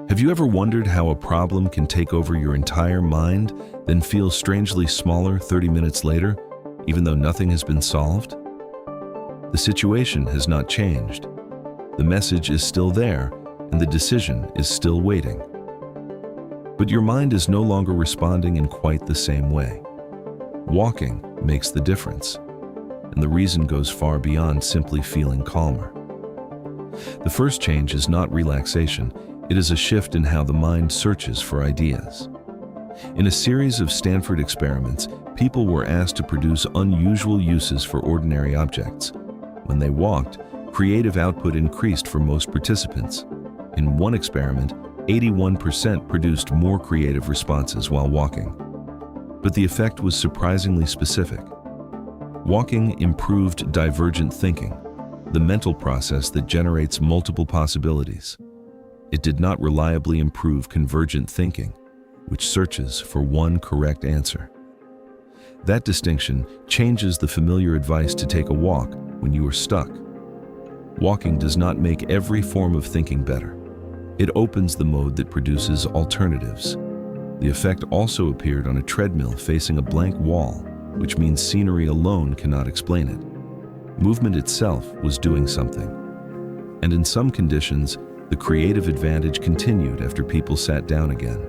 Have you ever wondered how a problem can take over your entire mind, then feel strangely smaller 30 minutes later, even though nothing has been solved? The situation has not changed. The message is still there, and the decision is still waiting. But your mind is no longer responding in quite the same way. Walking makes the difference, and the reason goes far beyond simply feeling calmer. The first change is not relaxation, it is a shift in how the mind searches for ideas. In a series of Stanford experiments, people were asked to produce unusual uses for ordinary objects. When they walked, creative output increased for most participants. In one experiment, 81% produced more creative responses while walking. But the effect was surprisingly specific. Walking improved divergent thinking, the mental process that generates multiple possibilities. It did not reliably improve convergent thinking, which searches for one correct answer. That distinction changes the familiar advice to take a walk when you are stuck. Walking does not make every form of thinking better. It opens the mode that produces alternatives. The effect also appeared on a treadmill facing a blank wall, which means scenery alone cannot explain it. Movement itself was doing something. And in some conditions, the creative advantage continued after people sat down again.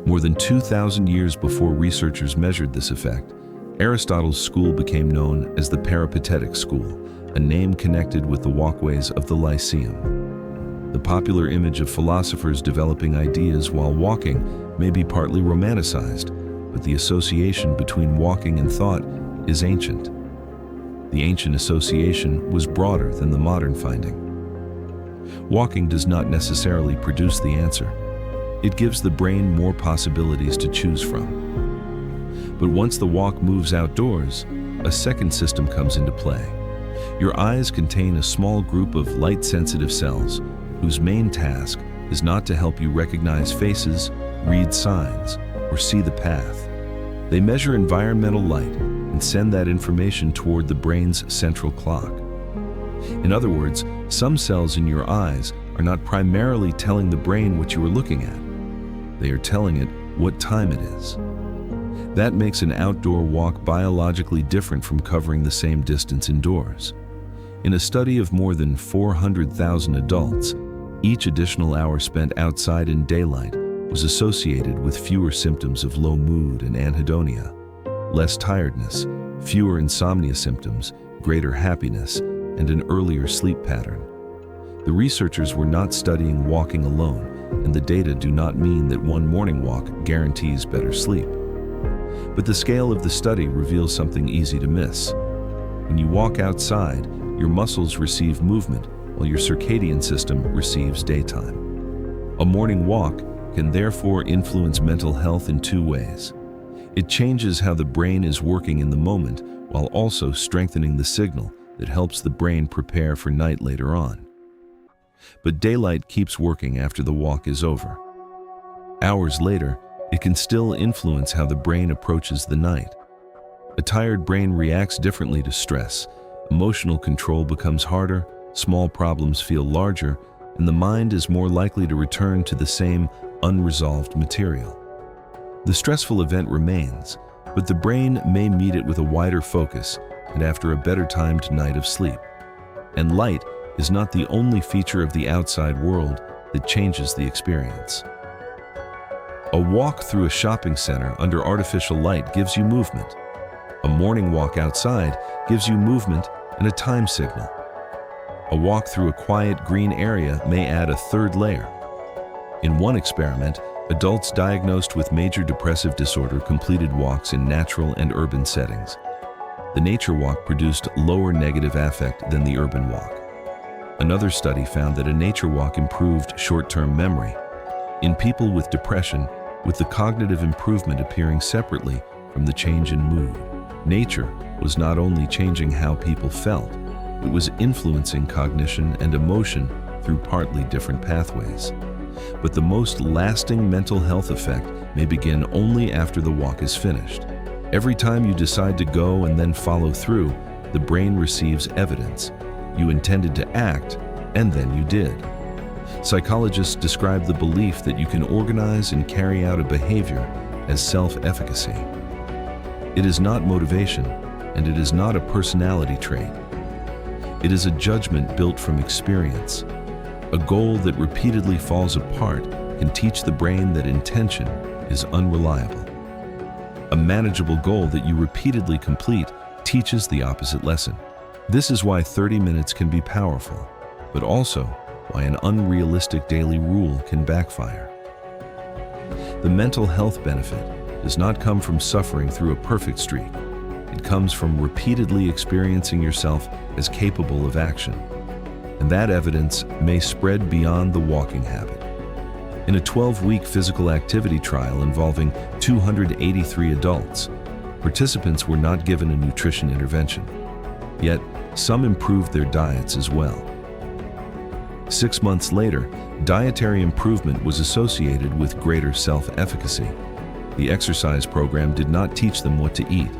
More than 2,000 years before researchers measured this effect, Aristotle's school became known as the Peripatetic School, a name connected with the walkways of the Lyceum. The popular image of philosophers developing ideas while walking may be partly romanticized, but the association between walking and thought is ancient. The ancient association was broader than the modern finding. Walking does not necessarily produce the answer. It gives the brain more possibilities to choose from. But once the walk moves outdoors, a second system comes into play. Your eyes contain a small group of light-sensitive cells whose main task is not to help you recognize faces, read signs, or see the path. They measure environmental light and send that information toward the brain's central clock. In other words, some cells in your eyes are not primarily telling the brain what you are looking at. They are telling it what time it is. That makes an outdoor walk biologically different from covering the same distance indoors. In a study of more than 400,000 adults, each additional hour spent outside in daylight was associated with fewer symptoms of low mood and anhedonia, less tiredness, fewer insomnia symptoms, greater happiness, and an earlier sleep pattern. The researchers were not studying walking alone, and the data do not mean that one morning walk guarantees better sleep. But the scale of the study reveals something easy to miss. When you walk outside, your muscles receive movement, while your circadian system receives daytime. A morning walk can therefore influence mental health in two ways. It changes how the brain is working in the moment, while also strengthening the signal that helps the brain prepare for night later on. But daylight keeps working after the walk is over. Hours later, it can still influence how the brain approaches the night. A tired brain reacts differently to stress. Emotional control becomes harder, small problems feel larger, and the mind is more likely to return to the same unresolved material. The stressful event remains, but the brain may meet it with a wider focus and after a better timed night of sleep. And light is not the only feature of the outside world that changes the experience. A walk through a shopping center under artificial light gives you movement. A morning walk outside gives you movement and a time signal. A walk through a quiet green area may add a third layer. In one experiment, adults diagnosed with major depressive disorder completed walks in natural and urban settings. The nature walk produced lower negative affect than the urban walk. Another study found that a nature walk improved short-term memory. In people with depression, with the cognitive improvement appearing separately from the change in mood, nature was not only changing how people felt, it was influencing cognition and emotion through partly different pathways. But the most lasting mental health effect may begin only after the walk is finished. Every time you decide to go and then follow through, the brain receives evidence. You intended to act, and then you did. Psychologists describe the belief that you can organize and carry out a behavior as self-efficacy. It is not motivation, and it is not a personality trait. It is a judgment built from experience. A goal that repeatedly falls apart can teach the brain that intention is unreliable. A manageable goal that you repeatedly complete teaches the opposite lesson. This is why 30 minutes can be powerful, but also why an unrealistic daily rule can backfire. The mental health benefit does not come from suffering through a perfect streak. It comes from repeatedly experiencing yourself as capable of action. And that evidence may spread beyond the walking habit. In a 12-week physical activity trial involving 283 adults, participants were not given a nutrition intervention. Yet, some improved their diets as well. 6 months later, dietary improvement was associated with greater self-efficacy. The exercise program did not teach them what to eat.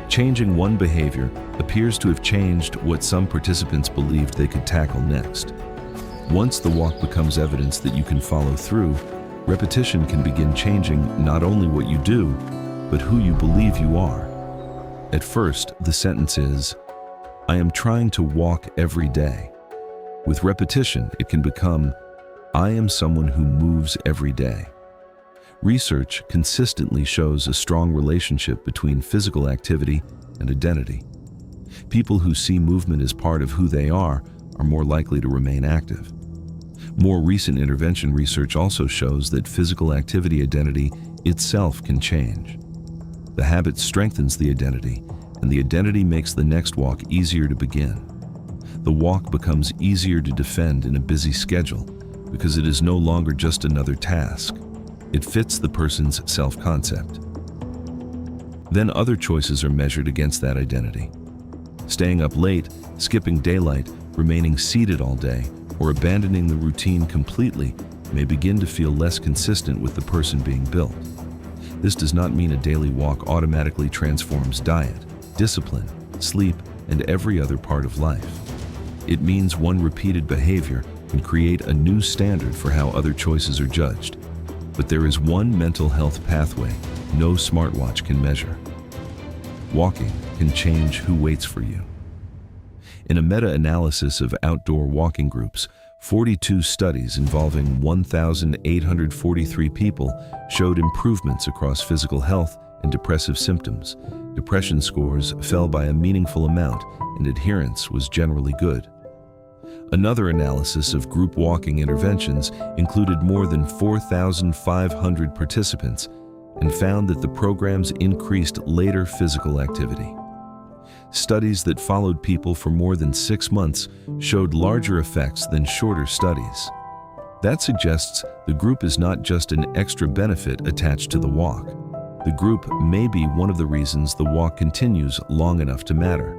Changing one behavior appears to have changed what some participants believed they could tackle next. Once the walk becomes evidence that you can follow through, repetition can begin changing not only what you do, but who you believe you are. At first, the sentence is, "I am trying to walk every day." With repetition, it can become, "I am someone who moves every day." Research consistently shows a strong relationship between physical activity and identity. People who see movement as part of who they are more likely to remain active. More recent intervention research also shows that physical activity identity itself can change. The habit strengthens the identity, and the identity makes the next walk easier to begin. The walk becomes easier to defend in a busy schedule because it is no longer just another task. It fits the person's self-concept. Then other choices are measured against that identity. Staying up late, skipping daylight, remaining seated all day, or abandoning the routine completely may begin to feel less consistent with the person being built. This does not mean a daily walk automatically transforms diet, discipline, sleep, and every other part of life. It means one repeated behavior can create a new standard for how other choices are judged. But there is one mental health pathway no smartwatch can measure. Walking can change who waits for you. In a meta-analysis of outdoor walking groups, 42 studies involving 1,843 people showed improvements across physical health and depressive symptoms. Depression scores fell by a meaningful amount, and adherence was generally good. Another analysis of group walking interventions included more than 4,500 participants and found that the programs increased later physical activity. Studies that followed people for more than 6 months showed larger effects than shorter studies. That suggests the group is not just an extra benefit attached to the walk. The group may be one of the reasons the walk continues long enough to matter.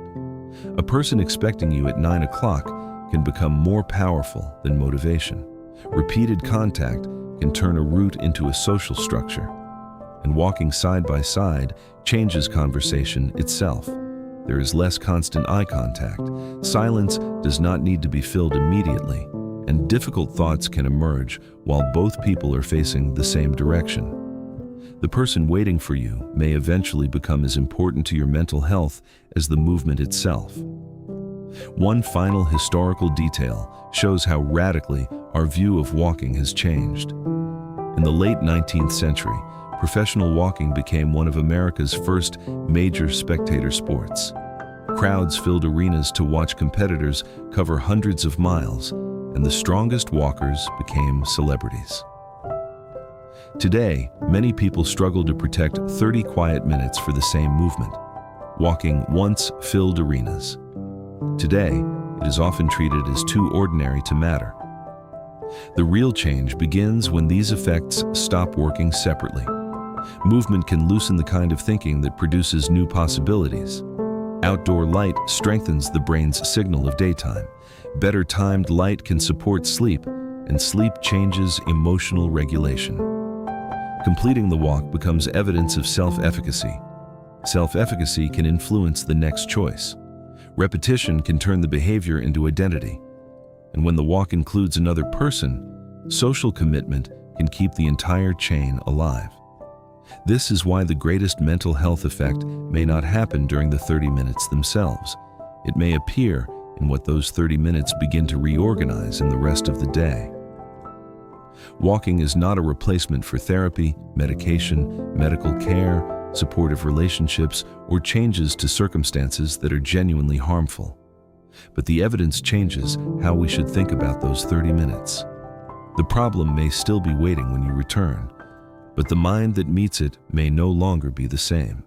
A person expecting you at 9 o'clock can become more powerful than motivation. Repeated contact can turn a route into a social structure. And walking side by side changes conversation itself. There is less constant eye contact. Silence does not need to be filled immediately, and difficult thoughts can emerge while both people are facing the same direction. The person waiting for you may eventually become as important to your mental health as the movement itself. One final historical detail shows how radically our view of walking has changed. In the late 19th century, professional walking became one of America's first major spectator sports. Crowds filled arenas to watch competitors cover hundreds of miles, and the strongest walkers became celebrities. Today, many people struggle to protect 30 quiet minutes for the same movement. Walking once filled arenas. Today, it is often treated as too ordinary to matter. The real change begins when these effects stop working separately. Movement can loosen the kind of thinking that produces new possibilities. Outdoor light strengthens the brain's signal of daytime. Better timed light can support sleep, and sleep changes emotional regulation. Completing the walk becomes evidence of self-efficacy. Self-efficacy can influence the next choice. Repetition can turn the behavior into identity. And when the walk includes another person, Social commitment can keep the entire chain alive. This is why the greatest mental health effect may not happen during the 30 minutes themselves. It may appear in what those 30 minutes begin to reorganize in the rest of the day. Walking is not a replacement for therapy, medication, medical care, supportive relationships, or changes to circumstances that are genuinely harmful. But the evidence changes how we should think about those 30 minutes. The problem may still be waiting when you return, but the mind that meets it may no longer be the same.